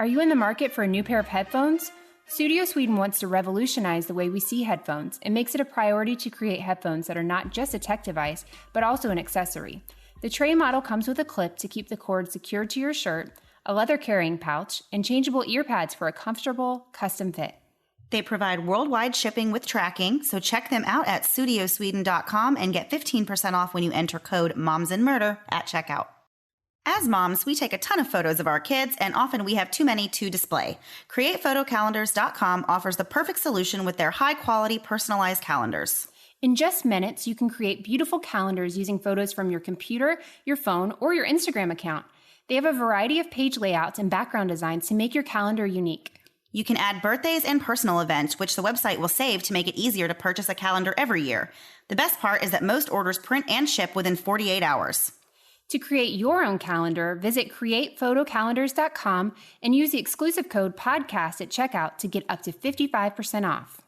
Are you in the market for a new pair of headphones? Studio Sweden wants to revolutionize the way we see headphones and makes it a priority to create headphones that are not just a tech device, but also an accessory. The tray model comes with a clip to keep the cord secured to your shirt, a leather carrying pouch, and changeable ear pads for a comfortable, custom fit. They provide worldwide shipping with tracking, so check them out at studiosweden.com and get 15% off when you enter code MOMSINMURDER at checkout. As moms, we take a ton of photos of our kids, and often we have too many to display. CreatePhotoCalendars.com offers the perfect solution with their high-quality personalized calendars. In just minutes, you can create beautiful calendars using photos from your computer, your phone, or your Instagram account. They have a variety of page layouts and background designs to make your calendar unique. You can add birthdays and personal events, which the website will save to make it easier to purchase a calendar every year. The best part is that most orders print and ship within 48 hours. To create your own calendar, visit CreatePhotoCalendars.com and use the exclusive code PODCAST at checkout to get up to 55% off.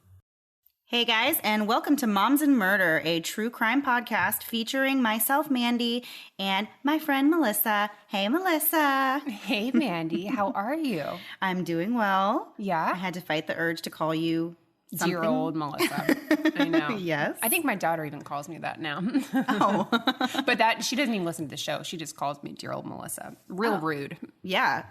Hey guys, and welcome to Moms and Murder, a true crime podcast featuring myself, Mandy, and my friend Melissa. Hey, Melissa. Hey, Mandy. How are you? I'm doing well. Yeah? I had to fight the urge to call you something. Dear old Melissa. I know. Yes. I think my daughter even calls me that now. Oh. But that she doesn't even listen to the show. She just calls me dear old Melissa. Real rude. Yeah.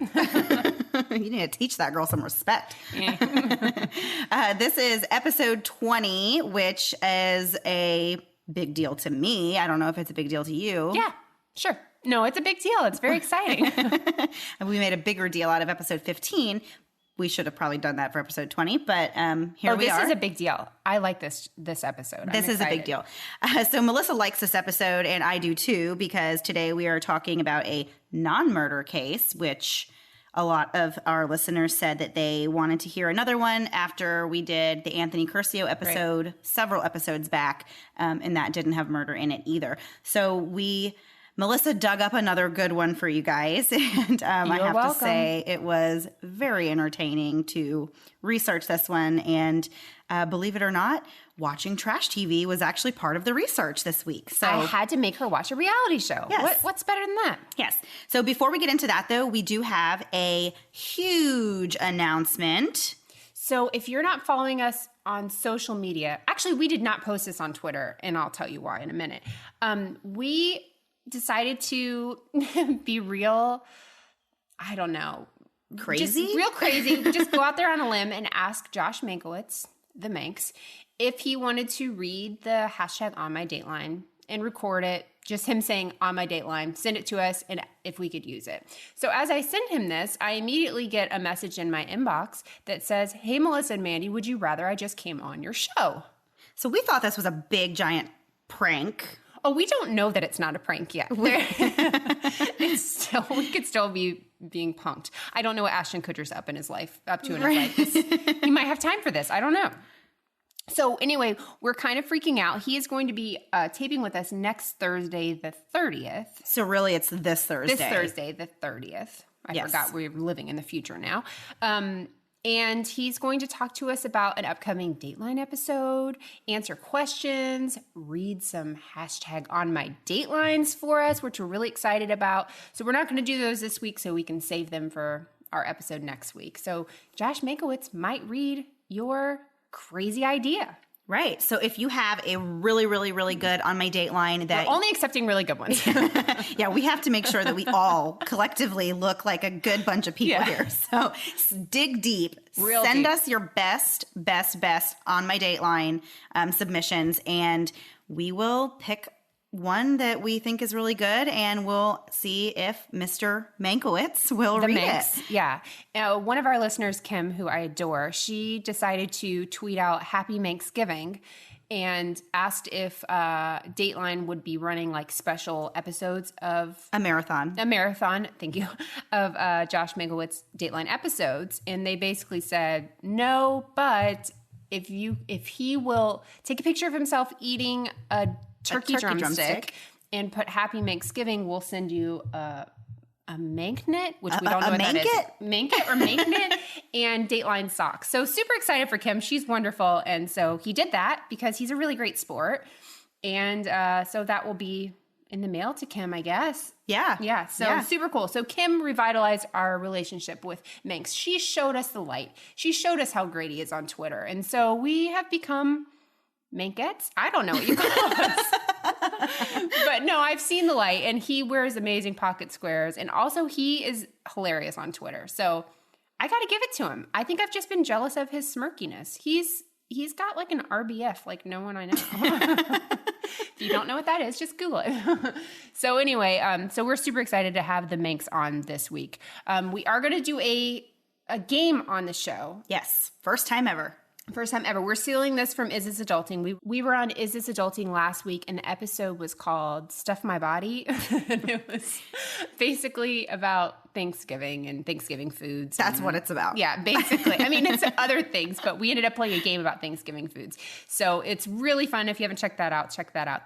You need to teach that girl some respect. Yeah. This is episode 20, which is a big deal to me. I don't know if it's a big deal to you. Yeah, sure. No, it's a big deal. It's very exciting. And we made a bigger deal out of episode 15. We should have probably done that for episode 20, but here we are. This is a big deal. I like this episode. This is a big deal. So Melissa likes this episode, and I do too, because today we are talking about a non-murder case, which a lot of our listeners said that they wanted to hear another one after we did the Anthony Curcio episode several episodes back, and that didn't have murder in it either. So Melissa dug up another good one for you guys, and I have to say it was very entertaining to research this one, and believe it or not, watching trash TV was actually part of the research this week. So I had to make her watch a reality show. Yes. What's better than that? Yes. So before we get into that, though, we do have a huge announcement. So if you're not following us on social media, actually, we did not post this on Twitter, and I'll tell you why in a minute. We decided to be real, I don't know. Crazy? Just real crazy. Just go out there on a limb and ask Josh Mankiewicz, the Manx, if he wanted to read the hashtag on my Dateline and record it, just him saying on my Dateline, send it to us, and if we could use it. So as I send him this, I immediately get a message in my inbox that says, hey, Melissa and Mandy, would you rather I just came on your show? So we thought this was a big, giant prank. Oh, we don't know that it's not a prank yet. We could still be being punked. I don't know what Ashton Kutcher's up to in his life. He might have time for this. I don't know. So anyway, we're kind of freaking out. He is going to be taping with us next Thursday, the 30th. So really, it's this Thursday. This Thursday, the 30th. I forgot we're living in the future now. And he's going to talk to us about an upcoming Dateline episode, answer questions, read some hashtag on my Datelines for us, which we're really excited about. So we're not going to do those this week so we can save them for our episode next week. So Josh Mankiewicz might read your crazy idea. Right. So if you have a really, really, really good on my Dateline that... We're only accepting really good ones. Yeah, we have to make sure that we all collectively look like a good bunch of people here. So dig deep. Send us your best on my Dateline submissions, and we will pick one that we think is really good, and we'll see if Mr. Mankiewicz will read it. Yeah. One of our listeners, Kim, who I adore, she decided to tweet out Happy Manksgiving and asked if Dateline would be running like special episodes of a marathon, thank you, of Josh Mankiewicz Dateline episodes. And they basically said, no, but if he will take a picture of himself eating a turkey drumstick and put Happy Manksgiving, we'll send you a manknet, which we don't know what that is. Mankit or manknet, and Dateline socks. So super excited for Kim. She's wonderful. And so he did that because he's a really great sport. And so that will be in the mail to Kim, I guess. Yeah. Yeah. So super cool. So Kim revitalized our relationship with Minx. She showed us the light. She showed us how great he is on Twitter. And so we have become Minkettes. I don't know what you call us. But no, I've seen the light, and he wears amazing pocket squares. And also he is hilarious on Twitter. So I got to give it to him. I think I've just been jealous of his smirkiness. He's got like an RBF like no one I know. If you don't know what that is, just Google it. So anyway, so we're super excited to have the Minx on this week. We are going to do a game on the show. Yes. First time ever. First time ever. We're stealing this from Is This Adulting? We were on Is This Adulting last week, and the episode was called Stuff My Body. And it was basically about Thanksgiving and Thanksgiving foods. That's what it's about. Yeah, basically. I mean, it's other things, but we ended up playing a game about Thanksgiving foods. So it's really fun. If you haven't checked that out, check that out.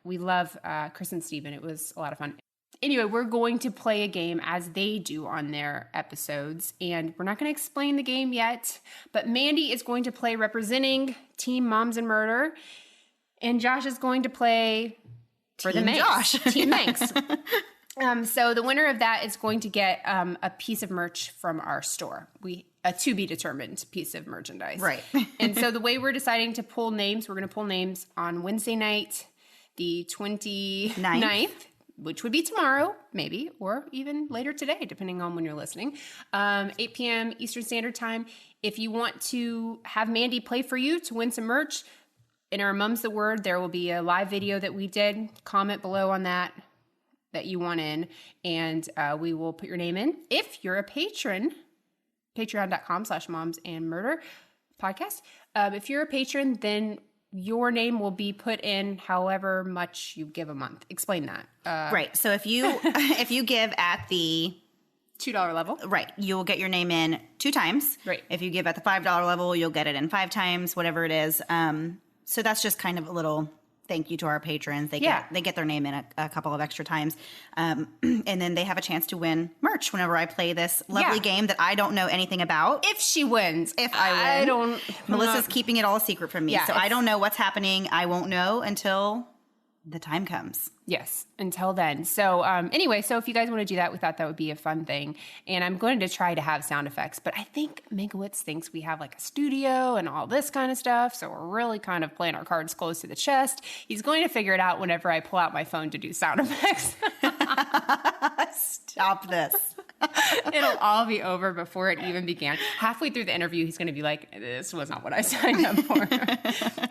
We love Chris and Steven. It was a lot of fun. Anyway, we're going to play a game as they do on their episodes, and we're not going to explain the game yet, but Mandy is going to play representing Team Moms and Murder, and Josh is going to play for the Manx. Josh. Team Manx. So the winner of that is going to get a piece of merch from our store. A to-be-determined piece of merchandise. Right. And so the way we're deciding to pull names, we're going to pull names on Wednesday night, the 29th. Which would be tomorrow, maybe, or even later today, depending on when you're listening. 8 p.m. Eastern Standard Time. If you want to have Mandy play for you to win some merch, in our Mum's the Word, there will be a live video that we did. Comment below on that you want in, and we will put your name in. If you're a patron, patreon.com/momsandmurder podcast. If you're a patron, then your name will be put in however much you give a month. Explain that. Right. So if you give at the $2 level. Right. You'll get your name in 2 times. Right. If you give at the $5 level, you'll get it in 5 times, whatever it is. So that's just kind of a little thank you to our patrons. They get their name in a couple of extra times. And then they have a chance to win merch whenever I play this lovely game that I don't know anything about. If she wins. If I win. Melissa's keeping it all a secret from me. Yeah, so I don't know what's happening. I won't know until the time comes. Yes, until then. So anyway, so if you guys want to do that, we thought that would be a fun thing. And I'm going to try to have sound effects. But I think Minkowitz thinks we have like a studio and all this kind of stuff. So we're really kind of playing our cards close to the chest. He's going to figure it out whenever I pull out my phone to do sound effects. Stop this. It'll all be over before it even began. Halfway through the interview, he's going to be like, this was not what I signed up for.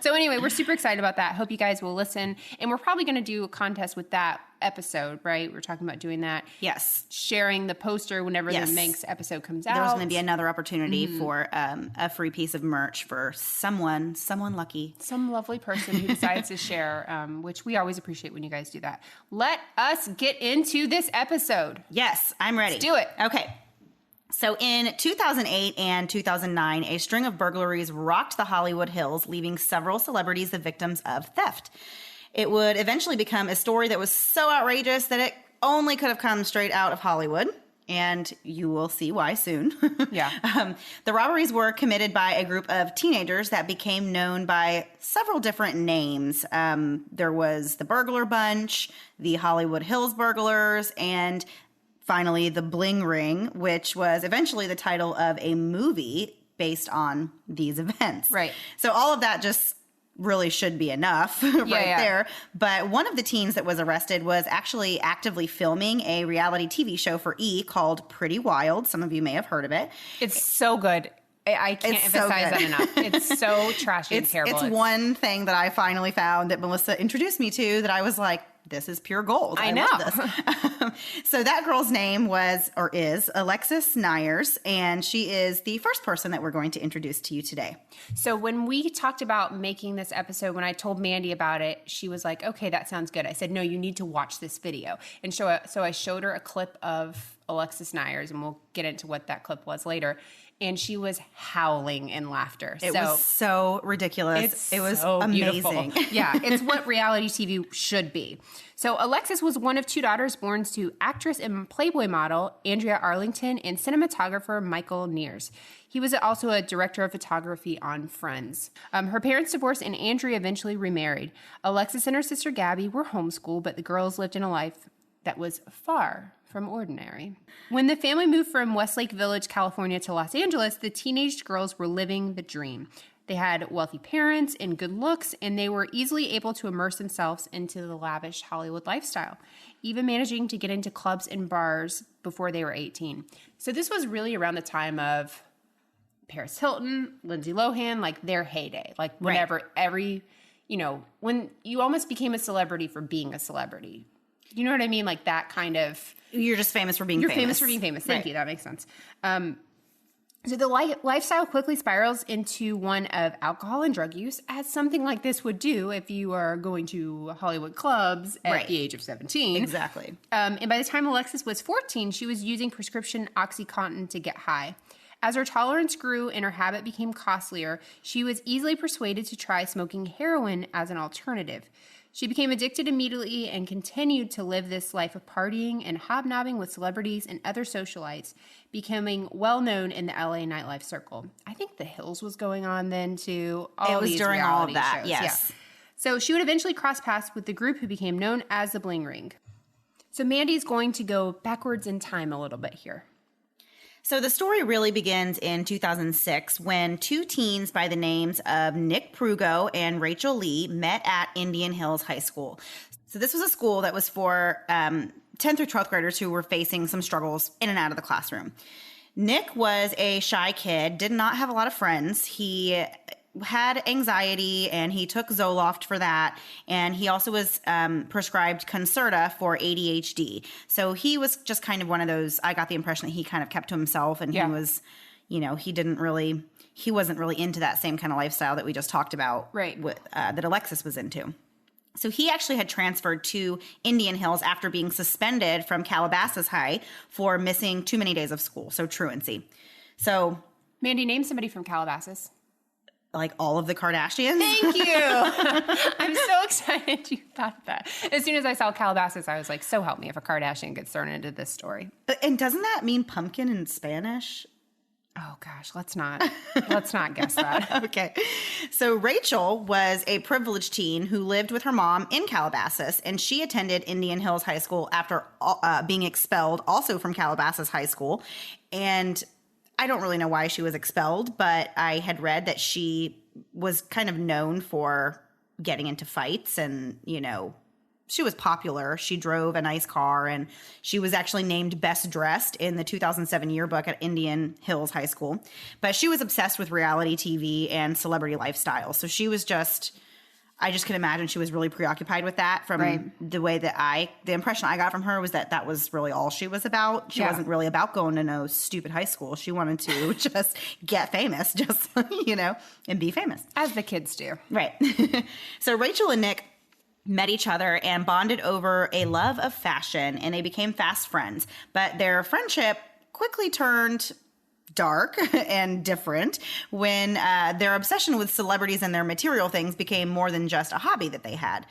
So anyway, we're super excited about that. Hope you guys will listen. And we're probably going to do a contest with that episode, right? We're talking about doing that. Yes. Sharing the poster whenever the Manx episode comes out. There's going to be another opportunity for a free piece of merch for someone lucky. Some lovely person who decides to share, which we always appreciate when you guys do that. Let us get into this episode. Yes, I'm ready. Let's do it. Okay. So in 2008 and 2009, a string of burglaries rocked the Hollywood Hills, leaving several celebrities the victims of theft. It would eventually become a story that was so outrageous that it only could have come straight out of Hollywood. And you will see why soon. Yeah. The robberies were committed by a group of teenagers that became known by several different names. There was the Burglar Bunch, the Hollywood Hills Burglars, and finally the Bling Ring, which was eventually the title of a movie based on these events. Right. So all of that just really should be enough there. But one of the teens that was arrested was actually actively filming a reality TV show for E! Called Pretty Wild. Some of you may have heard of it. It's so good. I can't emphasize that enough. It's so trashy and terrible. It's one thing that I finally found that Melissa introduced me to that I was like, this is pure gold. I know. Love this. So that girl's name is Alexis Nyers, and she is the first person that we're going to introduce to you today. So when we talked about making this episode, when I told Mandy about it, she was like, okay, that sounds good. I said, no, you need to watch this video. And so I showed her a clip of Alexis Nyers, and we'll get into what that clip was later. And she was howling in laughter. It was so ridiculous. It was so amazing. Yeah, it's what reality TV should be. So Alexis was one of 2 daughters born to actress and Playboy model Andrea Arlington and cinematographer Michael Neers. He was also a director of photography on Friends. Her parents divorced and Andrea eventually remarried. Alexis and her sister Gabby were homeschooled, but the girls lived in a life that was far from ordinary. When the family moved from Westlake Village, California to Los Angeles, the teenage girls were living the dream. They had wealthy parents and good looks, and they were easily able to immerse themselves into the lavish Hollywood lifestyle, even managing to get into clubs and bars before they were 18. So this was really around the time of Paris Hilton, Lindsay Lohan, like their heyday. Like whenever when you almost became a celebrity for being a celebrity. You know what I mean? Like that kind of... You're just famous for being famous. You're famous for being famous. Thank you. That makes sense. So the lifestyle quickly spirals into one of alcohol and drug use, as something like this would do if you are going to Hollywood clubs at the age of 17. Exactly. And by the time Alexis was 14, she was using prescription OxyContin to get high. As her tolerance grew and her habit became costlier, she was easily persuaded to try smoking heroin as an alternative. She became addicted immediately and continued to live this life of partying and hobnobbing with celebrities and other socialites, becoming well known in the LA nightlife circle. I think The Hills was going on then too. It was during all of that, yes. Yeah. So she would eventually cross paths with the group who became known as the Bling Ring. So Mandy's going to go backwards in time a little bit here. So the story really begins in 2006 when 2 teens by the names of Nick Prugo and Rachel Lee met at Indian Hills High School. So this was a school that was for 10th through 12th graders who were facing some struggles in and out of the classroom. Nick was a shy kid, did not have a lot of friends. He had anxiety and he took Zoloft for that. And he also was prescribed Concerta for ADHD. So he was just kind of one of those, I got the impression that he kind of kept to himself and he was, he wasn't really into that same kind of lifestyle that we just talked about that Alexis was into. So he actually had transferred to Indian Hills after being suspended from Calabasas High for missing too many days of school. So truancy. So Mandy, name somebody from Calabasas. Like all of the Kardashians. Thank you. I'm so excited you thought that. As soon as I saw Calabasas, I was like, so help me if a Kardashian gets thrown into this story. And doesn't that mean pumpkin in Spanish? Oh gosh, let's not guess that. Okay. So Rachel was a privileged teen who lived with her mom in Calabasas, and she attended Indian Hills High School after being expelled also from Calabasas High School. And I don't really know why she was expelled, but I had read that she was kind of known for getting into fights and, she was popular. She drove a nice car and she was actually named Best Dressed in the 2007 yearbook at Indian Hills High School. But she was obsessed with reality TV and celebrity lifestyle. So she was I just can imagine she was really preoccupied with that from the way that the impression I got from her was that was really all she was about. She wasn't really about going to no stupid high school. She wanted to just get famous, and be famous. As the kids do. Right. So Rachel and Nick met each other and bonded over a love of fashion, and they became fast friends. But their friendship quickly turned dark and different when their obsession with celebrities and their material things became more than just a hobby that they had.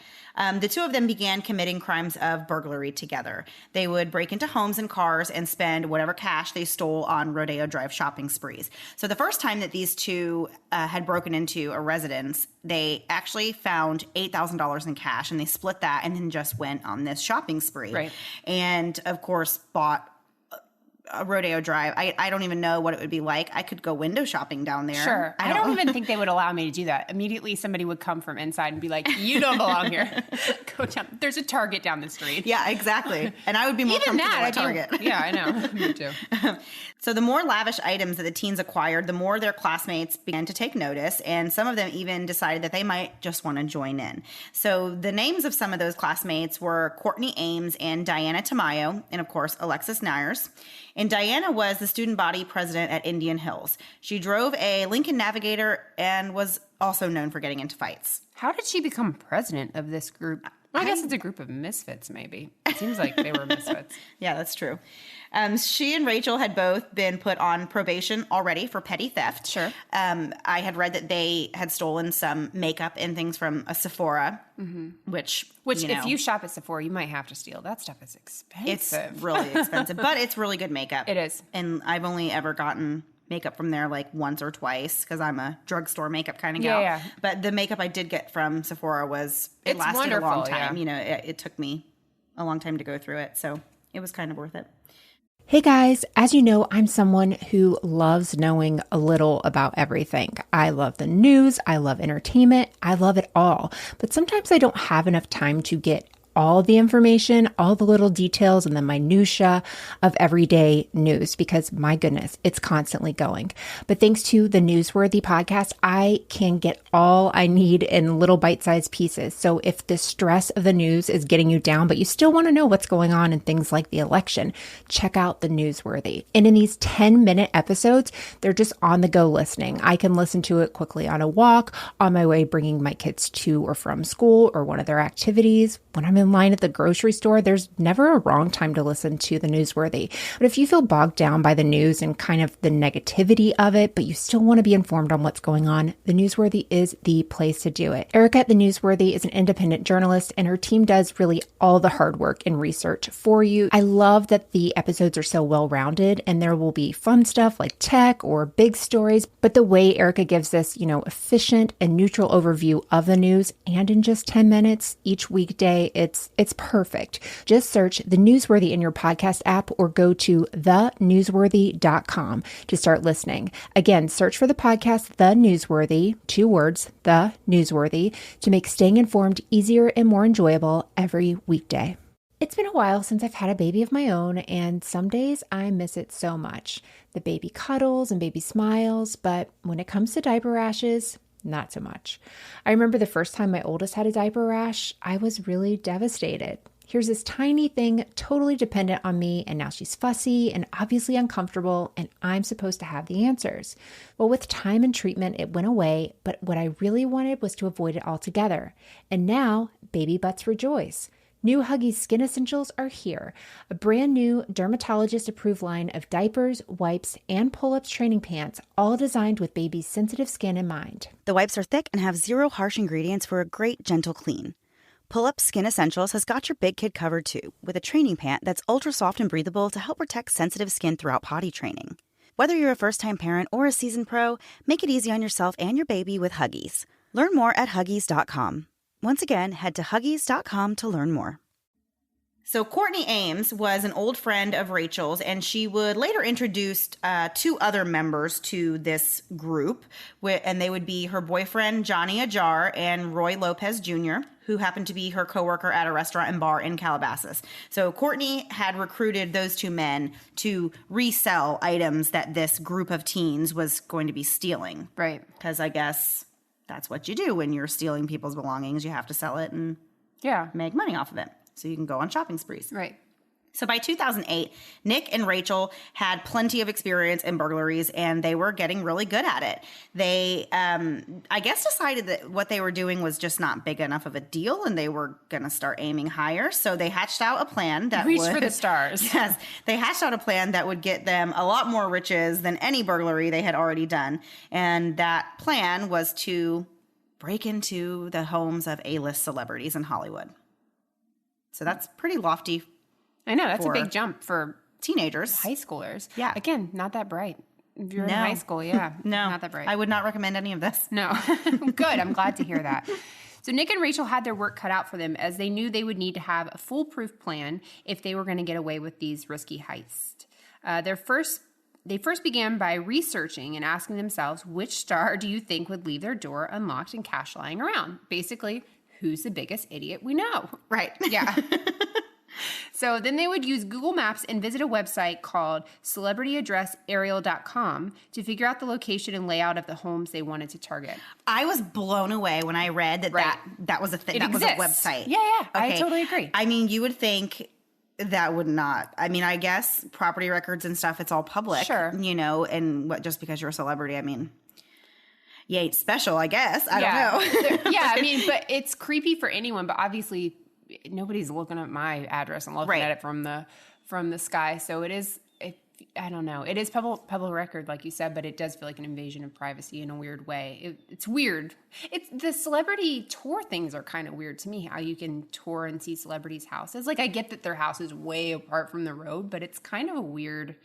The two of them began committing crimes of burglary together. They would break into homes and cars and spend whatever cash they stole on Rodeo Drive shopping sprees. So the first time that these two had broken into a residence, they actually found $8,000 in cash, and they split that and then just went on this shopping spree. Right. And, of course, bought a Rodeo Drive. I don't even know what it would be like. I could go window shopping down there. Sure. I don't even think they would allow me to do that. Immediately somebody would come from inside and be like, you don't belong here. Go down. There's a Target down the street. Yeah, exactly. And I would be more even comfortable at Target. Yeah, I know. Me too. So the more lavish items that the teens acquired, the more their classmates began to take notice, and some of them even decided that they might just want to join in. So the names of some of those classmates were Courtney Ames and Diana Tamayo, and of course, Alexis Nyers. And Diana was the student body president at Indian Hills. She drove a Lincoln Navigator and was also known for getting into fights. How did she become president of this group? Well, I guess it's a group of misfits, maybe. It seems like they were misfits. Yeah, that's true. She and Rachel had both been put on probation already for petty theft. Sure. I had read that they had stolen some makeup and things from a Sephora, which if you shop at Sephora, you might have to steal. That stuff is expensive. It's really expensive, but it's really good makeup. It is. And I've only ever gotten makeup from there like once or twice because I'm a drugstore makeup kind of gal. Yeah. But the makeup I did get from Sephora it lasted wonderful, a long time. yeah. You know, it took me a long time to go through it, so it was kind of worth it. Hey guys, as you know, I'm someone who loves knowing a little about everything. I love the news, I love entertainment, I love it all. But sometimes I don't have enough time to get all the information, all the little details and the minutia of everyday news because my goodness, it's constantly going. But thanks to the Newsworthy podcast, I can get all I need in little bite-sized pieces. So if the stress of the news is getting you down, but you still want to know what's going on in things like the election, check out the Newsworthy. And in these 10-minute episodes, they're just on the go listening. I can listen to it quickly on a walk, on my way bringing my kids to or from school or one of their activities. When I'm in line at the grocery store, there's never a wrong time to listen to the Newsworthy. But if you feel bogged down by the news and kind of the negativity of it, but you still want to be informed on what's going on, the Newsworthy is the place to do it. Erica at the Newsworthy is an independent journalist, and her team does really all the hard work and research for you. I love that the episodes are so well-rounded, and there will be fun stuff like tech or big stories, but the way Erica gives this, efficient and neutral overview of the news, and in just 10 minutes each weekday, it's perfect. Just search The Newsworthy in your podcast app or go to thenewsworthy.com to start listening. Again, search for the podcast The Newsworthy, 2 words, The Newsworthy, to make staying informed easier and more enjoyable every weekday. It's been a while since I've had a baby of my own, and some days I miss it so much. The baby cuddles and baby smiles, but when it comes to diaper rashes, not so much. I remember the first time my oldest had a diaper rash, I was really devastated. Here's this tiny thing totally dependent on me, and now she's fussy and obviously uncomfortable, and I'm supposed to have the answers. Well, with time and treatment, it went away, but what I really wanted was to avoid it altogether. And now, baby butts rejoice. New Huggies Skin Essentials are here, a brand new dermatologist-approved line of diapers, wipes, and pull-ups training pants, all designed with baby's sensitive skin in mind. The wipes are thick and have 0 harsh ingredients for a great, gentle clean. Pull-Up Skin Essentials has got your big kid covered too, with a training pant that's ultra soft and breathable to help protect sensitive skin throughout potty training. Whether you're a first-time parent or a seasoned pro, make it easy on yourself and your baby with Huggies. Learn more at Huggies.com. Once again, head to Huggies.com to learn more. So Courtney Ames was an old friend of Rachel's, and she would later introduce 2 other members to this group, and they would be her boyfriend, Johnny Ajar, and Roy Lopez Jr., who happened to be her coworker at a restaurant and bar in Calabasas. So Courtney had recruited those 2 men to resell items that this group of teens was going to be stealing. Right. Because I guess that's what you do when you're stealing people's belongings. You have to sell it and make money off of it so you can go on shopping sprees. Right. So by 2008, Nick and Rachel had plenty of experience in burglaries, and they were getting really good at it. They, I guess, decided that what they were doing was just not big enough of a deal, and they were going to start aiming higher. So they hatched out a plan that Reach for the stars. Yes, they hatched out a plan that would get them a lot more riches than any burglary they had already done. And that plan was to break into the homes of A-list celebrities in Hollywood. So that's pretty lofty. I know, that's a big jump for teenagers. High schoolers. Yeah. Again, not that bright. If you're in high school, No, not that bright. I would not recommend any of this. No. Good. I'm glad to hear that. So Nick and Rachel had their work cut out for them, as they knew they would need to have a foolproof plan if they were going to get away with these risky heists. They first began by researching and asking themselves, which star do you think would leave their door unlocked and cash lying around? Basically, who's the biggest idiot we know? Right. Yeah. So then they would use Google Maps and visit a website called celebrityaddressaerial.com to figure out the location and layout of the homes they wanted to target. I was blown away when I read that was a thing. That was a website. Yeah. Okay. I totally agree. I mean, you would think that would not. I mean, I guess property records and stuff, it's all public. Sure. And just because you're a celebrity, I mean, you ain't special, I guess. I don't know. Yeah, I mean, but it's creepy for anyone, but obviously nobody's looking at my address and looking at it from the sky. So it is, I don't know. It is public record, like you said, but it does feel like an invasion of privacy in a weird way. It's weird. The celebrity tour things are kind of weird to me, how you can tour and see celebrities' houses. Like, I get that their house is way apart from the road, but it's kind of a weird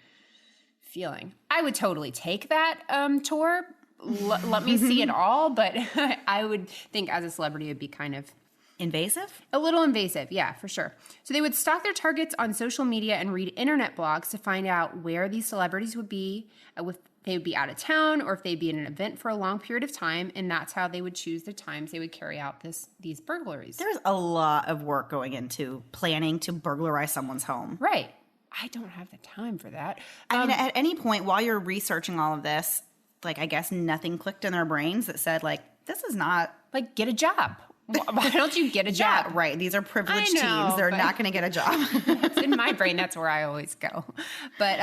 feeling. I would totally take that tour. Let me see it all, but I would think as a celebrity it'd be kind of invasive? A little invasive, yeah, for sure. So they would stalk their targets on social media and read internet blogs to find out where these celebrities would be, if they would be out of town or if they'd be in an event for a long period of time, and that's how they would choose the times they would carry out these burglaries. There's a lot of work going into planning to burglarize someone's home. Right. I don't have the time for that. I mean, at any point while you're researching all of this, like, I guess nothing clicked in their brains that said, like, this is not... Like, get a job. Why don't you get a job? Yeah, right. These are privileged teens. They're not going to get a job. In my brain, that's where I always go. But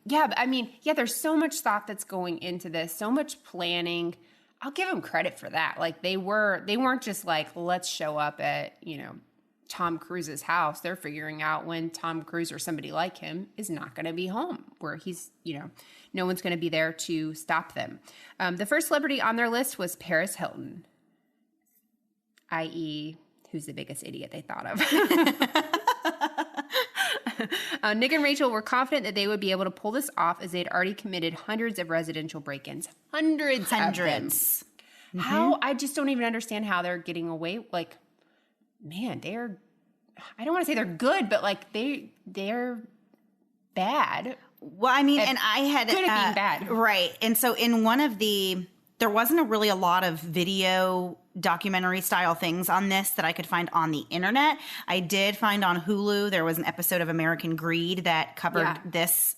there's so much thought that's going into this, so much planning. I'll give them credit for that. Like, they weren't just like, let's show up at, Tom Cruise's house. They're figuring out when Tom Cruise or somebody like him is not going to be home, where he's, no one's going to be there to stop them. The first celebrity on their list was Paris Hilton. I.e., who's the biggest idiot they thought of. Nick and Rachel were confident that they would be able to pull this off, as they'd already committed hundreds of residential break-ins. Hundreds. Of them. Mm-hmm. How? I just don't even understand how they're getting away. Like, man, I don't want to say they're good, but like they're bad. Well, I mean, and I had... Good at being bad. Right. And so in one of there wasn't really a lot of video documentary style things on this that I could find on the internet. I did find on Hulu, there was an episode of American Greed that covered this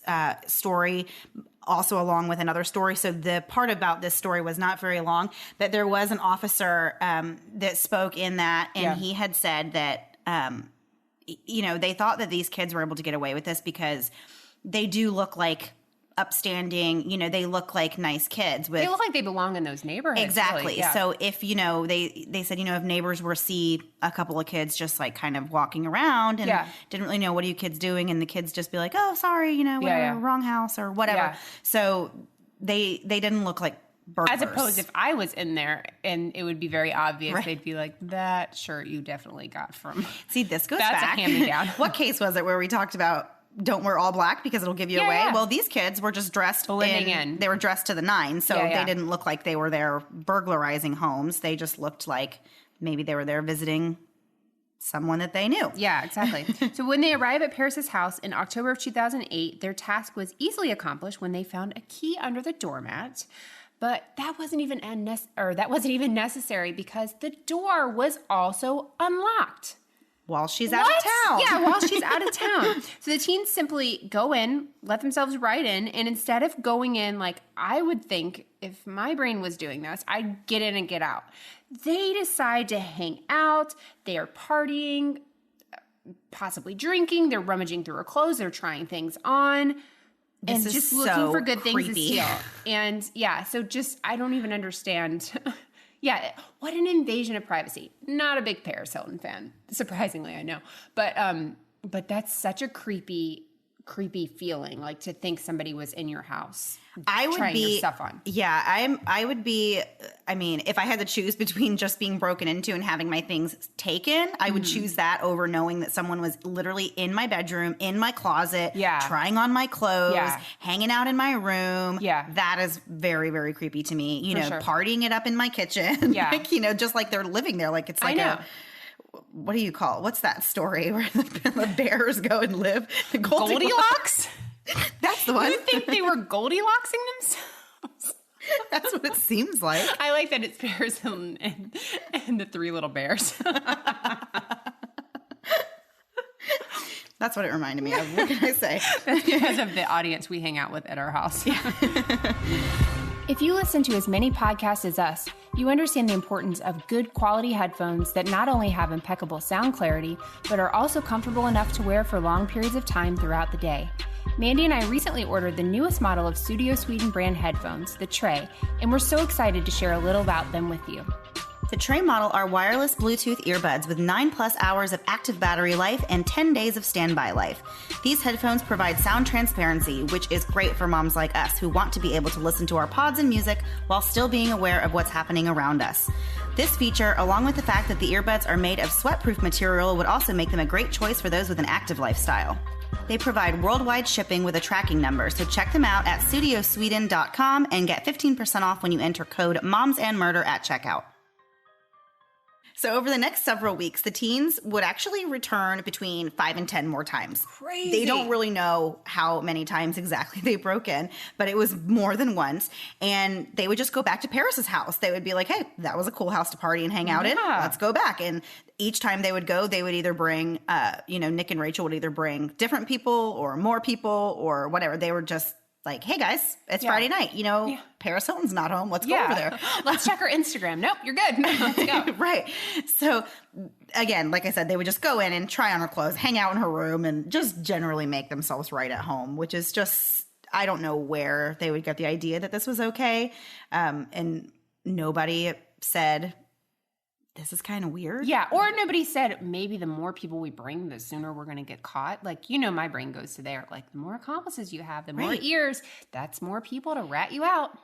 story, also along with another story. So the part about this story was not very long, but there was an officer that spoke in that, and he had said that, they thought that these kids were able to get away with this because they do look like upstanding, they look like nice kids. They look like they belong in those neighborhoods. Exactly. Really, yeah. So if, they said, if neighbors were to see a couple of kids just like kind of walking around and didn't really know, what are you kids doing? And the kids just be like, oh, sorry, whatever, wrong house or whatever. Yeah. So they didn't look like burglars. As opposed if I was in there and it would be very obvious, they'd be like, that shirt you definitely got from. See, this goes back. That's a hand-me-down. What case was it where we talked about don't wear all black because it'll give you away? Yeah. Well, these kids were just dressed in. They were dressed to the nines, so they didn't look like they were there burglarizing homes. They just looked like maybe they were there visiting someone that they knew. Yeah, exactly. So when they arrived at Paris's house in October of 2008, their task was easily accomplished when they found a key under the doormat. But that wasn't even necessary because the door was also unlocked. While she's out of town. Yeah, while she's out of town. So the teens simply go in, let themselves right in, and instead of going in like I would think if my brain was doing this, I'd get in and get out. They decide to hang out. They are partying, possibly drinking. They're rummaging through her clothes. They're trying things on. And just looking for good things to steal. And so just, I don't even understand. Yeah, what an invasion of privacy. Not a big Paris Hilton fan, surprisingly, I know. But that's such a creepy feeling, like to think somebody was in your house trying your stuff on. Yeah, I would be, I mean, if I had to choose between just being broken into and having my things taken, I would choose that over knowing that someone was literally in my bedroom, in my closet, trying on my clothes, hanging out in my room. Yeah. That is very, very creepy to me. Partying it up in my kitchen. Yeah. Like, just like they're living there. Like it's like what do you call it? What's that story where the bears go and live? Goldilocks? That's the one. You think they were Goldilocksing themselves? That's what it seems like. I like that it's Paris Hilton and the three little bears. That's what it reminded me of. What can I say? That's because of the audience we hang out with at our house. If you listen to as many podcasts as us, you understand the importance of good quality headphones that not only have impeccable sound clarity, but are also comfortable enough to wear for long periods of time throughout the day. Mandy and I recently ordered the newest model of Studio Sweden brand headphones, the Tray, and we're so excited to share a little about them with you. The Tray model are wireless Bluetooth earbuds with 9+ hours of active battery life and 10 days of standby life. These headphones provide sound transparency, which is great for moms like us who want to be able to listen to our pods and music while still being aware of what's happening around us. This feature, along with the fact that the earbuds are made of sweat-proof material, would also make them a great choice for those with an active lifestyle. They provide worldwide shipping with a tracking number, so check them out at studiosweden.com and get 15% off when you enter code MOMSANDMURDER at checkout. So over the next several weeks, the teens would actually return between 5 and 10 more times. Crazy. They don't really know how many times exactly they broke in, but it was more than once. And they would just go back to Paris's house. They would be like, hey, that was a cool house to party and hang out in. Let's go back. And each time they would go, they would either bring, Nick and Rachel would either bring different people or more people or whatever. They were just like, hey guys, it's Friday night. Paris Hilton's not home. Let's go over there. Let's check her Instagram. Nope, you're good. Let's go. Right. So again, like I said, they would just go in and try on her clothes, hang out in her room, and just generally make themselves right at home, which is just, I don't know where they would get the idea that this was okay. And nobody said, this is kind of weird. Yeah, or nobody said maybe the more people we bring, the sooner we're going to get caught. Like, my brain goes to there. Like, the more accomplices you have, the more ears, that's more people to rat you out.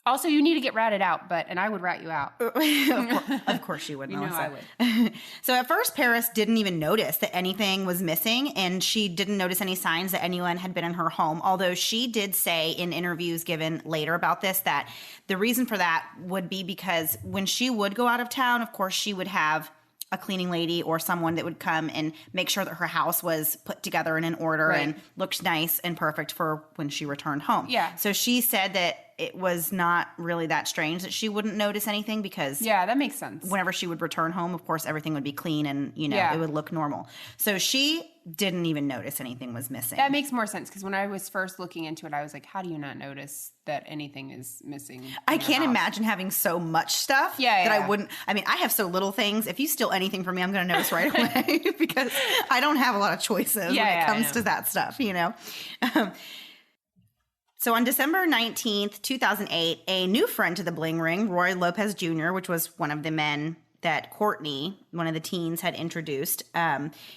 Also, you need to get ratted out, and I would rat you out. Of course you would, Melissa. I would. So at first, Paris didn't even notice that anything was missing, and she didn't notice any signs that anyone had been in her home, although she did say in interviews given later about this that the reason for that would be because when she would go out of town, of course, she would have a cleaning lady or someone that would come and make sure that her house was put together and in order and looked nice and perfect for when she returned home. Yeah. So she said that it was not really that strange that she wouldn't notice anything because that makes sense. Whenever she would return home, of course, everything would be clean and, it would look normal. So she didn't even notice anything was missing. That makes more sense because when I was first looking into it, I was like, how do you not notice that anything is missing? I can't imagine having so much stuff that I wouldn't. I mean, I have so little things. If you steal anything from me, I'm going to notice right away because I don't have a lot of choices when it comes to that stuff, So on December 19th, 2008, a new friend to the Bling Ring, Roy Lopez Jr., which was one of the men that Courtney, one of the teens, had introduced,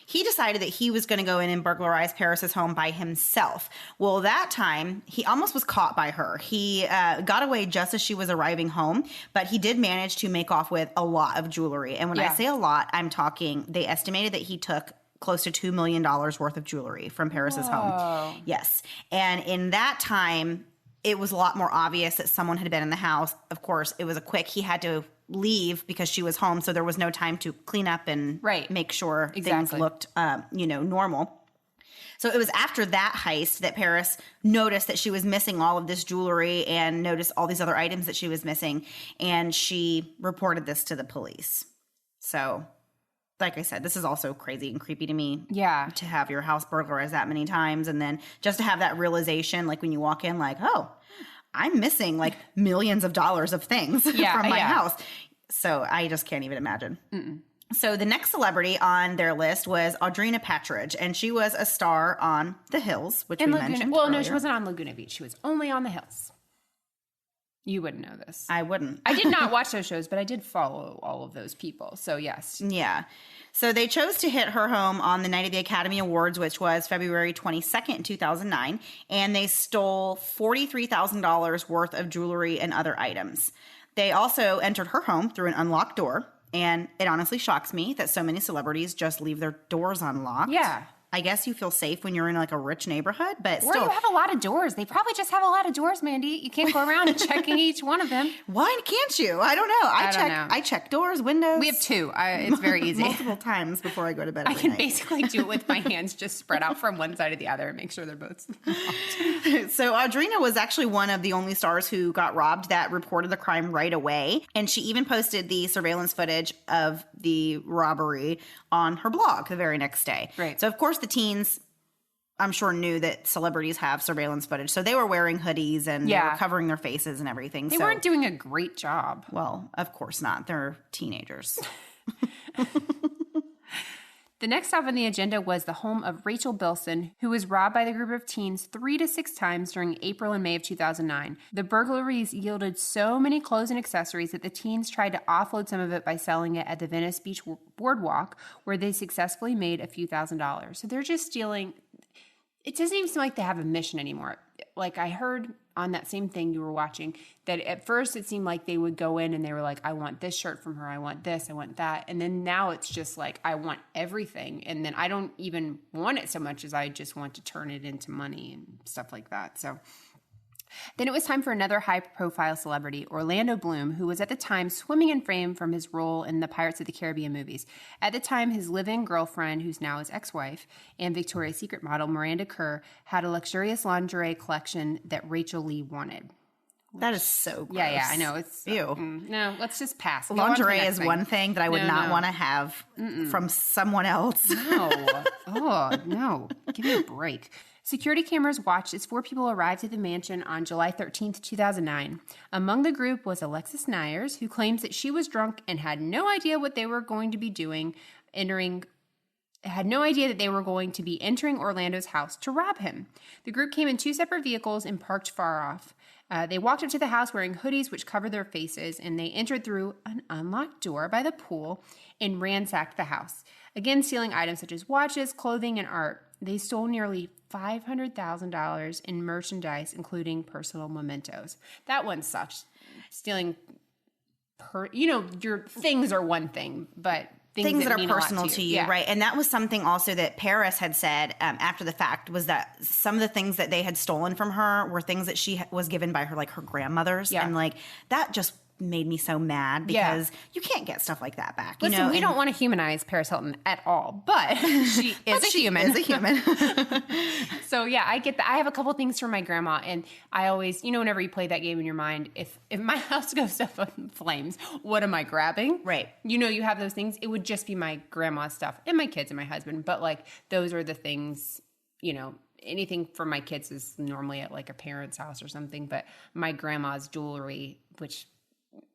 he decided that he was going to go in and burglarize Paris's home by himself. Well, that time, he almost was caught by her. He got away just as she was arriving home, but he did manage to make off with a lot of jewelry. And when I say a lot, I'm talking, they estimated that he took close to $2 million worth of jewelry from Paris's home. Yes. And in that time, it was a lot more obvious that someone had been in the house. Of course, it was he had to leave because she was home. So there was no time to clean up and make sure things looked, normal. So it was after that heist that Paris noticed that she was missing all of this jewelry and noticed all these other items that she was missing. And she reported this to the police. So like I said, this is also crazy and creepy to me. Yeah. To have your house burglarized that many times and then just to have that realization, like when you walk in, like, oh, I'm missing like millions of dollars of things from my house. So I just can't even imagine. So the next celebrity on their list was Audrina Patridge, and she was a star on The Hills, which we mentioned earlier. No, she wasn't on Laguna Beach. She was only on The Hills. You wouldn't know this. I wouldn't. I did not watch those shows, but I did follow all of those people. So, yes. Yeah. So they chose to hit her home on the night of the Academy Awards, which was February 22nd, 2009. And they stole $43,000 worth of jewelry and other items. They also entered her home through an unlocked door. And it honestly shocks me that so many celebrities just leave their doors unlocked. Yeah. I guess you feel safe when you're in like a rich neighborhood, but or still. you have a lot of doors. They probably just have a lot of doors, Mandy. You can't go around checking each one of them. Why can't you? I don't know. I check doors, windows. We have two. It's very easy. Multiple times before I go to bed every I can night. basically do it with my hands just spread out from one side to the other and make sure they're both locked. So Audrina was actually one of the only stars who got robbed that reported the crime right away. And she even posted the surveillance footage of the robbery on her blog the very next day. Right. So, of course, the teens, I'm sure, knew that celebrities have surveillance footage. So they were wearing hoodies and they were covering their faces and everything. They weren't doing a great job. Well, of course not. They're teenagers. The next stop on the agenda was the home of Rachel Bilson, who was robbed by the group of teens 3 to 6 times during April and May of 2009. The burglaries yielded so many clothes and accessories that the teens tried to offload some of it by selling it at the Venice Beach Boardwalk, where they successfully made a few $1,000s. So they're just stealing. It doesn't even seem like they have a mission anymore. Like I heard on that same thing you were watching, that at first it seemed like they would go in and they were like, I want this shirt from her, I want this, I want that. And then now it's just like, I want everything. And then I don't even want it so much as I just want to turn it into money and stuff like that. So then it was time for another high-profile celebrity, Orlando Bloom, who was at the time swimming in fame from his role in the Pirates of the Caribbean movies. At the time, his live-in girlfriend, who's now his ex-wife, and Victoria's Secret model Miranda Kerr had a luxurious lingerie collection that Rachel Lee wanted. That is so gross. Yeah, I know. It's ew. No, let's just pass. Lingerie is one thing that I would not want to have from someone else. No. Oh, no. Give me a break. Security cameras watched as 4 people arrived at the mansion on July 13th, 2009. Among the group was Alexis Nyers, who claims that she was drunk and had no idea what they were going to be doing, entering Orlando's house to rob him. The group came in 2 separate vehicles and parked far off. They walked up to the house wearing hoodies which covered their faces, and they entered through an unlocked door by the pool and ransacked the house, again stealing items such as watches, clothing, and art. They stole nearly $500,000 in merchandise, including personal mementos. That one sucks. Stealing, your things are one thing, but things that are personal to you, right? And that was something also that Paris had said after the fact, was that some of the things that they had stolen from her were things that she was given by her, like her grandmothers, and like that just made me so mad because you can't get stuff like that back. Listen, we don't want to humanize Paris Hilton at all, but she is a human. So yeah, I get that. I have a couple things from my grandma, and I always, whenever you play that game in your mind, if my house goes up in flames, what am I grabbing? Right. You have those things. It would just be my grandma's stuff and my kids and my husband, but like those are the things, anything from my kids is normally at like a parent's house or something, but my grandma's jewelry, which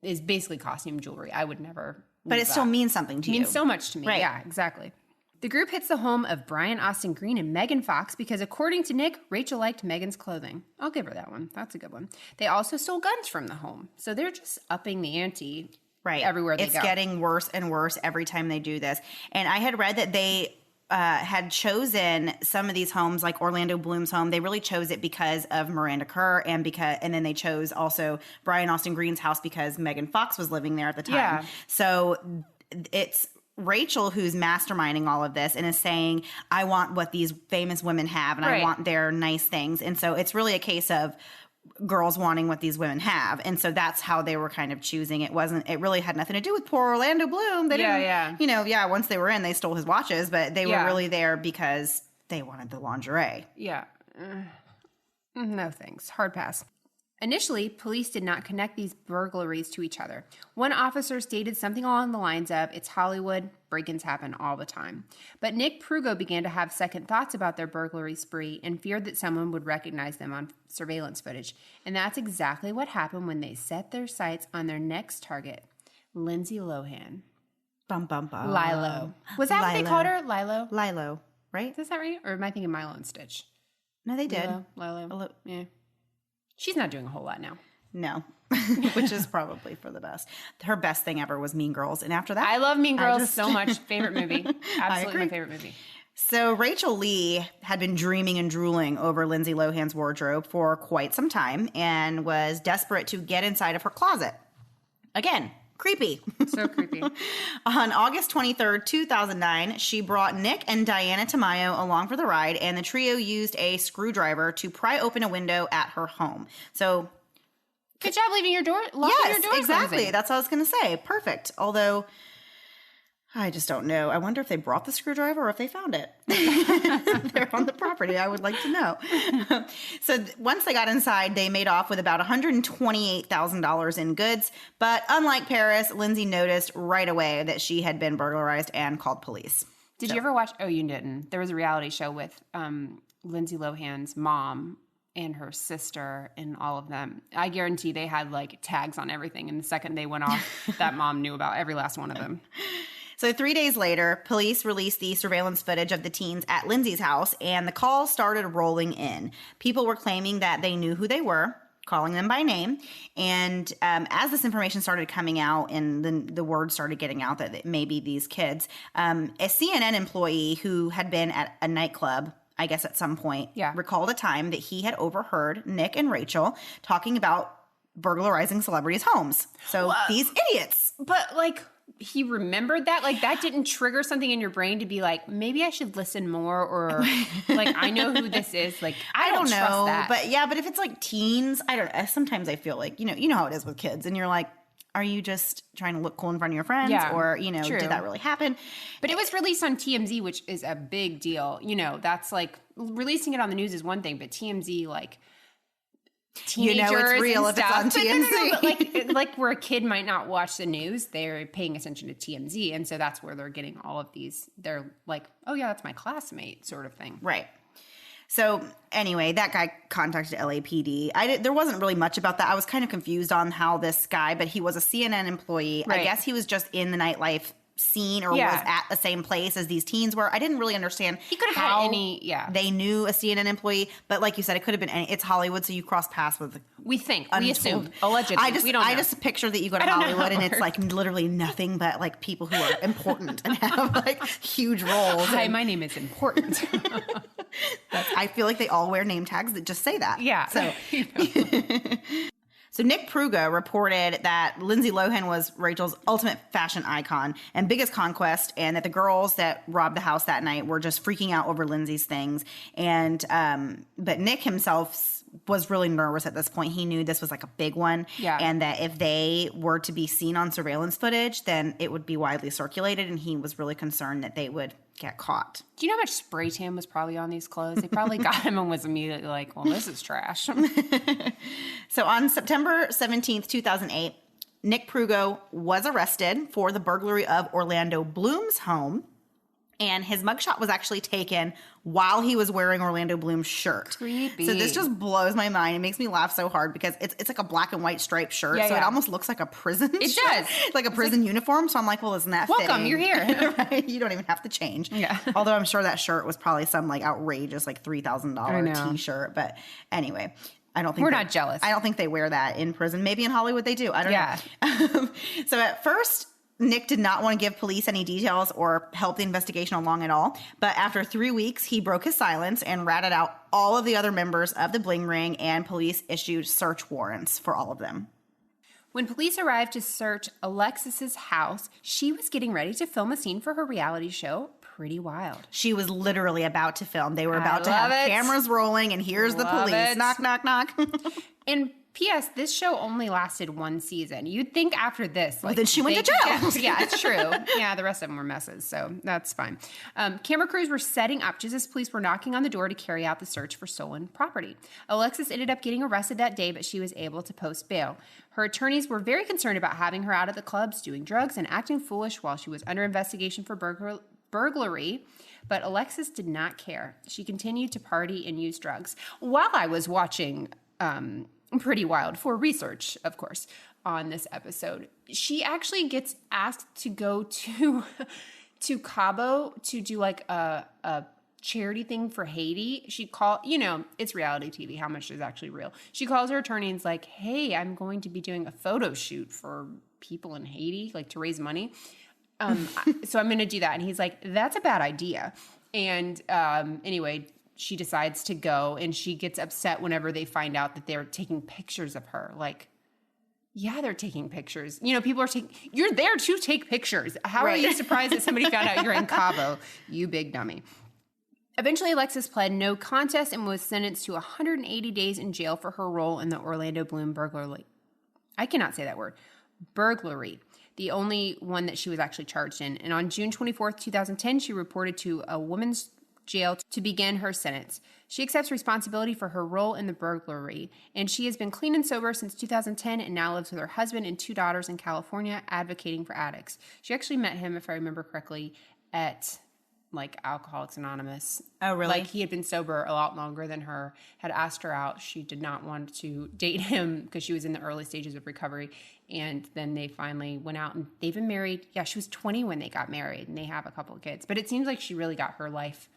is basically costume jewelry, I would never. But it still means something to you. It means so much to me. Right. Yeah, exactly. The group hits the home of Brian Austin Green and Megan Fox because, according to Nick, Rachel liked Megan's clothing. I'll give her that one. That's a good one. They also stole guns from the home. So they're just upping the ante everywhere they go. It's getting worse and worse every time they do this. And I had read that they had chosen some of these homes, like Orlando Bloom's home. They really chose it because of Miranda Kerr, and then they chose also Brian Austin Green's house because Megan Fox was living there at the time. Yeah. So it's Rachel who's masterminding all of this and is saying, I want what these famous women have, and I want their nice things. And so it's really a case of girls wanting what these women have. And so that's how they were kind of choosing. It really had nothing to do with poor Orlando Bloom. They didn't, once they were in, they stole his watches, but they were really there because they wanted the lingerie. Yeah. No thanks. Hard pass. Initially, police did not connect these burglaries to each other. One officer stated something along the lines of, it's Hollywood, break-ins happen all the time. But Nick Prugo began to have second thoughts about their burglary spree and feared that someone would recognize them on surveillance footage. And that's exactly what happened when they set their sights on their next target, Lindsay Lohan. Bum, bum, bum. Lilo. Was that what they called her? Lilo? Lilo, right? Is that right? Or am I thinking Milo and Stitch? No, they did. Lilo. Yeah. She's not doing a whole lot now. No, which is probably for the best. Her best thing ever was Mean Girls. And after that, I love Mean Girls so much. Favorite movie. Absolutely my favorite movie. So Rachel Lee had been dreaming and drooling over Lindsay Lohan's wardrobe for quite some time and was desperate to get inside of her closet. Again, creepy. So creepy. On August 23rd, 2009, she brought Nick and Diana Tamayo along for the ride, and the trio used a screwdriver to pry open a window at her home. So, good job leaving your door, locking your door. Exactly. Closing. That's what I was going to say. Perfect. Although, I just don't know. I wonder if they brought the screwdriver or if they found it. They're on the property. I would like to know. So once they got inside, they made off with about $128,000 in goods. But unlike Paris, Lindsay noticed right away that she had been burglarized and called police. Did you ever watch? Oh, you didn't. There was a reality show with Lindsay Lohan's mom and her sister and all of them. I guarantee they had like tags on everything. And the second they went off, that mom knew about every last one of them. So 3 days later, police released the surveillance footage of the teens at Lindsay's house, and the calls started rolling in. People were claiming that they knew who they were, calling them by name. And as this information started coming out and then the word started getting out that maybe these kids, a CNN employee who had been at a nightclub, I guess at some point, recalled a time that he had overheard Nick and Rachel talking about burglarizing celebrities' homes. So these idiots. But like, he remembered that? Like, that didn't trigger something in your brain to be like, maybe I should listen more, or like, I know who this is. Like, I don't know trust that. But if it's like teens, I don't know. Sometimes I feel like, you know how it is with kids, and you're like, are you just trying to look cool in front of your friends? Yeah, or, true. Did that really happen? But it was released on TMZ, which is a big deal. That's like, releasing it on the news is one thing, but TMZ, like, teenagers, it's real if it's on TMZ. But like where a kid might not watch the news, they're paying attention to TMZ, and so that's where they're getting all of these. They're like, oh yeah, that's my classmate, sort of thing. Right. So anyway, that guy contacted LAPD. There wasn't really much about that. I was kind of confused on how this guy, but he was a CNN employee. Right. I guess he was just in the nightlife scene or was at the same place as these teens were. I didn't really understand he could have had any, they knew a CNN employee, but like you said, it could have been any. It's Hollywood, so you cross paths with. We assume, allegedly. I just picture that you go to Hollywood and it's like literally nothing but like people who are important and have like huge roles. Hi, my name is important. I feel like they all wear name tags that just say that. Yeah. So. So Nick Pruga reported that Lindsay Lohan was Rachel's ultimate fashion icon and biggest conquest, and that the girls that robbed the house that night were just freaking out over Lindsay's things. And but Nick himself was really nervous at this point. He knew this was like a big one, and that if they were to be seen on surveillance footage, then it would be widely circulated, and he was really concerned that they would get caught. Do you know how much spray tan was probably on these clothes? They probably got him and was immediately like, well, this is trash. So on September 17th, 2008, Nick Prugo was arrested for the burglary of Orlando Bloom's home. And his mugshot was actually taken while he was wearing Orlando Bloom's shirt. Creepy. So this just blows my mind. It makes me laugh so hard because it's like a black and white striped shirt. So it almost looks like a prison shirt. It does. Like a prison uniform. So I'm like, well, isn't that welcome, fitting? You're here. Right? You don't even have to change. Yeah. Although I'm sure that shirt was probably some like outrageous like $3,000 t-shirt. But anyway. I don't think we're not jealous. I don't think they wear that in prison. Maybe in Hollywood they do. I don't know. So at first, Nick did not want to give police any details or help the investigation along at all. But after 3 weeks, he broke his silence and ratted out all of the other members of the Bling Ring, and police issued search warrants for all of them. When police arrived to search Alexis's house, she was getting ready to film a scene for her reality show, Pretty Wild. She was literally about to film. They were about to have cameras rolling, and here's the police. Knock, knock, knock. And P.S. This show only lasted one season. You'd think after this, then she went to jail. Yeah, it's true. Yeah, the rest of them were messes, so that's fine. Camera crews were setting up just as police were knocking on the door to carry out the search for stolen property. Alexis ended up getting arrested that day, but she was able to post bail. Her attorneys were very concerned about having her out at the clubs, doing drugs, and acting foolish while she was under investigation for burglary. But Alexis did not care. She continued to party and use drugs. While I was watching Pretty Wild for research, of course, on this episode, she actually gets asked to go to Cabo to do like a charity thing for Haiti. She it's reality TV. How much is actually real? She calls her attorney and is like, hey, I'm going to be doing a photo shoot for people in Haiti, like to raise money. So I'm going to do that. And he's like, that's a bad idea. And anyway, she decides to go, and she gets upset whenever they find out that they're taking pictures of her. Like, yeah, they're taking pictures. People are you're there to take pictures. How are you surprised that somebody found out you're in Cabo? You big dummy. Eventually, Alexis pled no contest and was sentenced to 180 days in jail for her role in the Orlando Bloom burglary. I cannot say that word. Burglary. The only one that she was actually charged in. And on June 24th, 2010, she reported to a women's jail to begin her sentence. She accepts responsibility for her role in the burglary, and she has been clean and sober since 2010 and now lives with her husband and 2 daughters in California, advocating for addicts. She actually met him, if I remember correctly, at like Alcoholics Anonymous. Oh, really? Like he had been sober a lot longer than her, had asked her out. She did not want to date him because she was in the early stages of recovery. And then they finally went out and they've been married. Yeah, she was 20 when they got married and they have a couple of kids. But it seems like she really got her life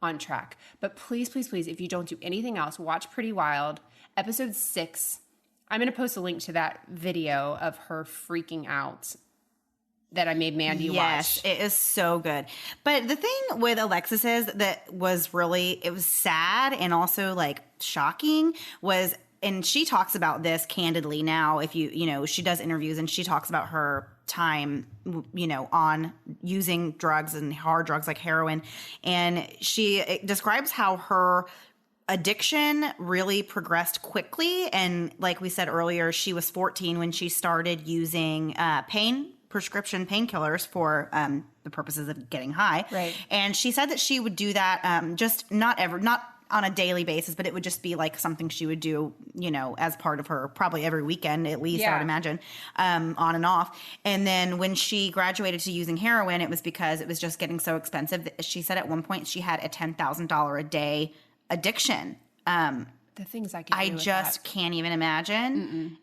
on track. But please, please, please, if you don't do anything else, watch Pretty Wild. Episode 6. I'm going to post a link to that video of her freaking out that I made Mandy watch. Yes, it is so good. But the thing with Alexis is that was really, it was sad and also like shocking was, and she talks about this candidly now, if you know, she does interviews and she talks about her time, you know, on using drugs and hard drugs like heroin. And she describes how her addiction really progressed quickly. And like we said earlier, she was 14 when she started using prescription painkillers for the purposes of getting high. Right. And she said that she would do that just not on a daily basis, but it would just be like something she would do, you know, as part of her probably every weekend at least, I would imagine, on and off. And then when she graduated to using heroin, it was because it was just getting so expensive. She said at one point she had a $10,000 a day addiction. The things I can do with just that. can't even imagine. Mm-mm.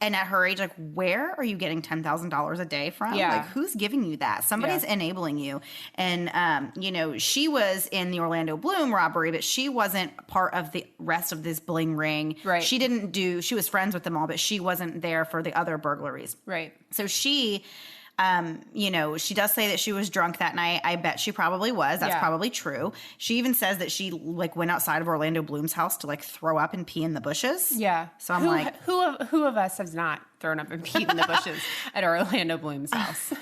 And at her age, like, where are you getting $10,000 a day from? Yeah. Like, who's giving you that? Somebody's enabling you. And, you know, she was in the Orlando Bloom robbery, but she wasn't part of the rest of this Bling Ring. Right. She was friends with them all, but she wasn't there for the other burglaries. Right. So she, you know, she does say that she was drunk that night. I bet she probably was. That's probably true. She even says that she like went outside of Orlando Bloom's house to like throw up and pee in the bushes. Yeah. So I'm like, who of us has not thrown up and peed in the bushes at Orlando Bloom's house?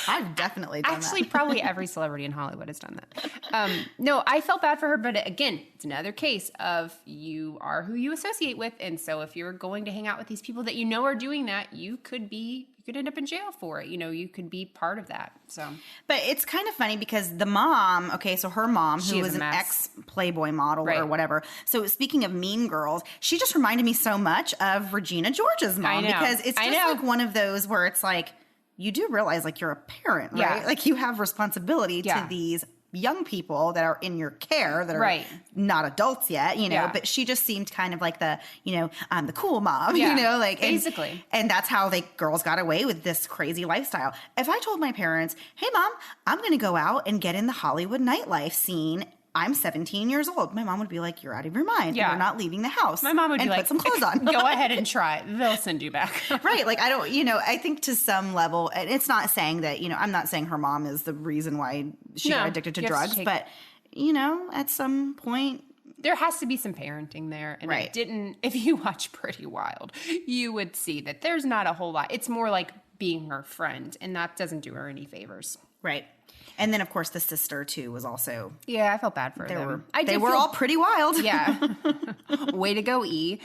I've definitely done Actually, that. probably every celebrity in Hollywood has done that. No, I felt bad for her, but again, it's another case of you are who you associate with. And so if you're going to hang out with these people that you know are doing that, you could end up in jail for it. You know, you could be part of that. So, but it's kind of funny because the mom, so her mom, who was an ex-Playboy model or whatever. So speaking of Mean Girls, she just reminded me so much of Regina George's mom because it's just like one of those where it's like, you do realize like you're a parent, right? Yeah. Like you have responsibility to these young people that are in your care that are not adults yet, you know, but she just seemed kind of like the, you know, I'm the cool mom, you know, like basically. And that's how girls got away with this crazy lifestyle. If I told my parents, hey mom, I'm going to go out and get in the Hollywood nightlife scene, I'm 17 years old. My mom would be like, you're out of your mind. Yeah. You're not leaving the house. My mom would be like, put some clothes on. Go ahead and try. They'll send you back. Right. Like, I don't, you know, I think to some level, and it's not saying that, you know, I'm not saying her mom is the reason why she got addicted to drugs, but, you know, at some point. There has to be some parenting there. And if you watch Pretty Wild, you would see that there's not a whole lot. It's more like being her friend, and that doesn't do her any favors. Right. And then, of course, the sister, too, was also... Yeah, I felt bad for them. They were all pretty wild. Yeah. Way to go, E.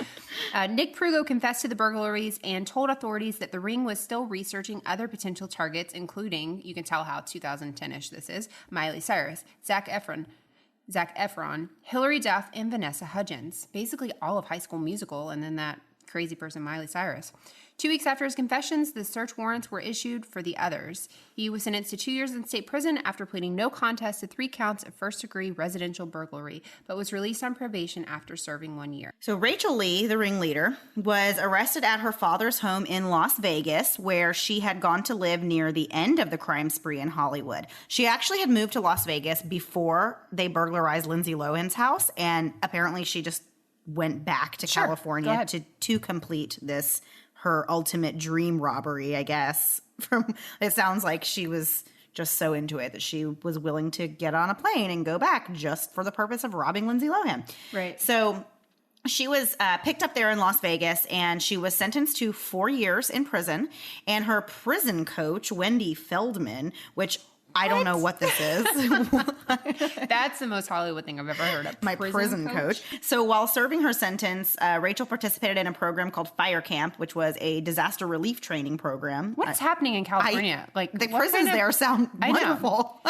Nick Prugo confessed to the burglaries and told authorities that the ring was still researching other potential targets, including, you can tell how 2010-ish this is, Miley Cyrus, Zac Efron, Hilary Duff, and Vanessa Hudgens. Basically all of High School Musical, and then that crazy person Miley Cyrus. 2 weeks after his confessions, the search warrants were issued for the others. He was sentenced to 2 years in state prison after pleading no contest to 3 counts of first-degree residential burglary, but was released on probation after serving 1 year. So Rachel Lee, the ringleader, was arrested at her father's home in Las Vegas, where she had gone to live near the end of the crime spree in Hollywood. She actually had moved to Las Vegas before they burglarized Lindsay Lohan's house, and apparently she just went back to California to complete this her ultimate dream robbery, I guess. It sounds like she was just so into it that she was willing to get on a plane and go back just for the purpose of robbing Lindsay Lohan. Right. So she was picked up there in Las Vegas, and she was sentenced to 4 years in prison. And her prison coach, Wendy Feldman, which I don't know what this is. That's the most Hollywood thing I've ever heard of. My prison coach. So while serving her sentence, Rachel participated in a program called Fire Camp, which was a disaster relief training program. What's happening in California? The prisons there sound wonderful.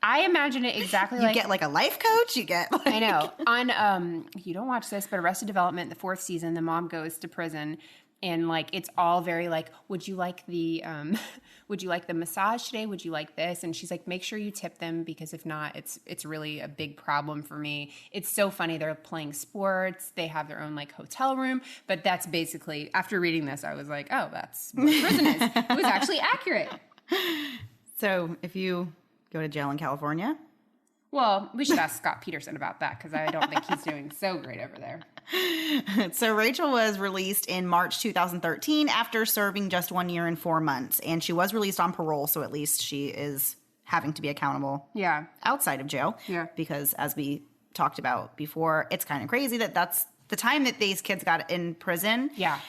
I imagine it exactly you get like a life coach. You get like, I know. On you don't watch this, but Arrested Development, the 4th season, the mom goes to prison And like, it's all very like, would you like the massage today? Would you like this? And she's like, make sure you tip them, because if not, it's really a big problem for me. It's so funny. They're playing sports. They have their own like hotel room, but that's basically, after reading this, I was like, oh, that's what prison is. It was actually accurate. So if you go to jail in California. Well, we should ask Scott Peterson about that, because I don't think he's doing so great over there. So Rachel was released in March 2013 after serving just 1 year and 4 months. And she was released on parole, so at least she is having to be accountable outside of jail. Yeah. Because as we talked about before, it's kind of crazy that that's the time that these kids got in prison. Yeah.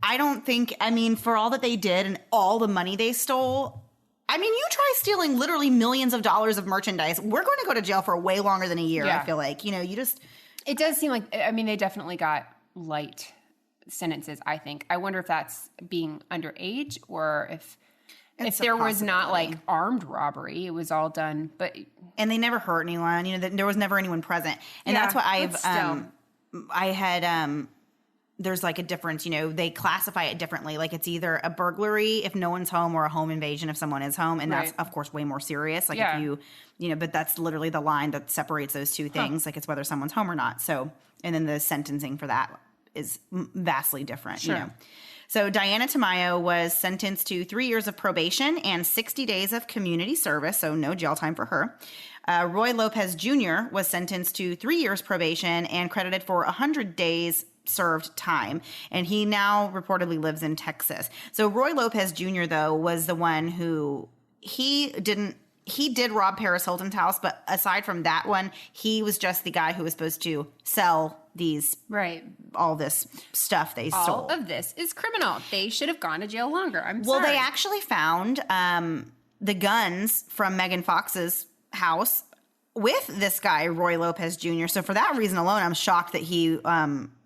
I don't think, I mean, for all that they did and all the money they stole, I mean, you try stealing literally millions of dollars of merchandise, we're going to go to jail for way longer than a year, I feel like. You know, you just... It does seem like, I mean, they definitely got light sentences, I think. I wonder if that's being underage, or if there was not like armed robbery. It was all done, but... And they never hurt anyone. You know, there was never anyone present. And that's what there's like a difference, you know, they classify it differently. Like it's either a burglary if no one's home, or a home invasion if someone is home. And that's, of course, way more serious. Like if you know, but that's literally the line that separates those two things. Like it's whether someone's home or not. So, and then the sentencing for that is vastly different, you know. So Diana Tamayo was sentenced to 3 years of probation and 60 days of community service. So no jail time for her. Roy Lopez Jr. was sentenced to 3 years probation and credited for 100 days served time, and he now reportedly lives in Texas. So Roy Lopez Jr., though, was the one who he did rob Paris Hilton's house, but aside from that one, he was just the guy who was supposed to sell these all this stuff they stole. All of this is criminal. They should have gone to jail longer. I'm sorry. Well, they actually found the guns from Megan Fox's house with this guy, Roy Lopez Jr. So for that reason alone, I'm shocked that he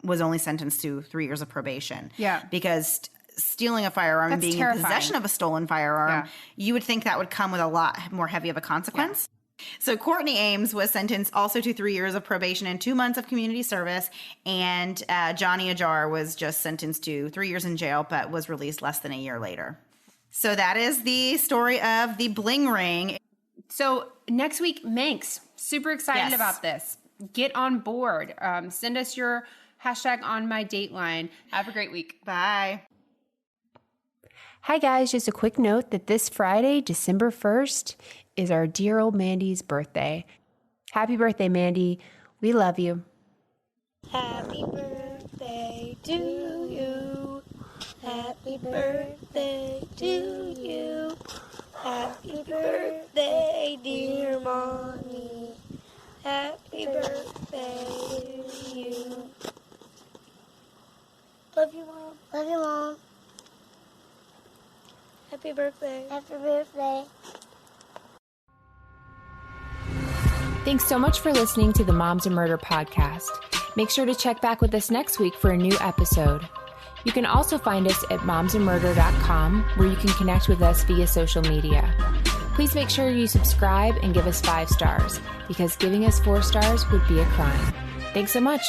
was only sentenced to 3 years of probation. Yeah. Because stealing a firearm and being in possession of a stolen firearm, you would think that would come with a lot more heavy of a consequence. Yeah. So Courtney Ames was sentenced also to 3 years of probation and 2 months of community service. And Johnny Ajar was just sentenced to 3 years in jail, but was released less than a year later. So that is the story of the Bling Ring. So next week, Manx. Super excited about this. Get on board. Send us your hashtag on my dateline. Have a great week. Bye. Hi guys, just a quick note that this Friday, December 1st, is our dear old Mandy's birthday. Happy birthday, Mandy. We love you. Happy birthday to you. Happy birthday to you. Happy birthday, dear Mommy. Happy birthday to you. Love you, Mom. Love you, Mom. Happy birthday. Happy birthday. Thanks so much for listening to the Moms and Murder podcast. Make sure to check back with us next week for a new episode. You can also find us at momsandmurder.com, where you can connect with us via social media. Please make sure you subscribe and give us 5 stars, because giving us 4 stars would be a crime. Thanks so much.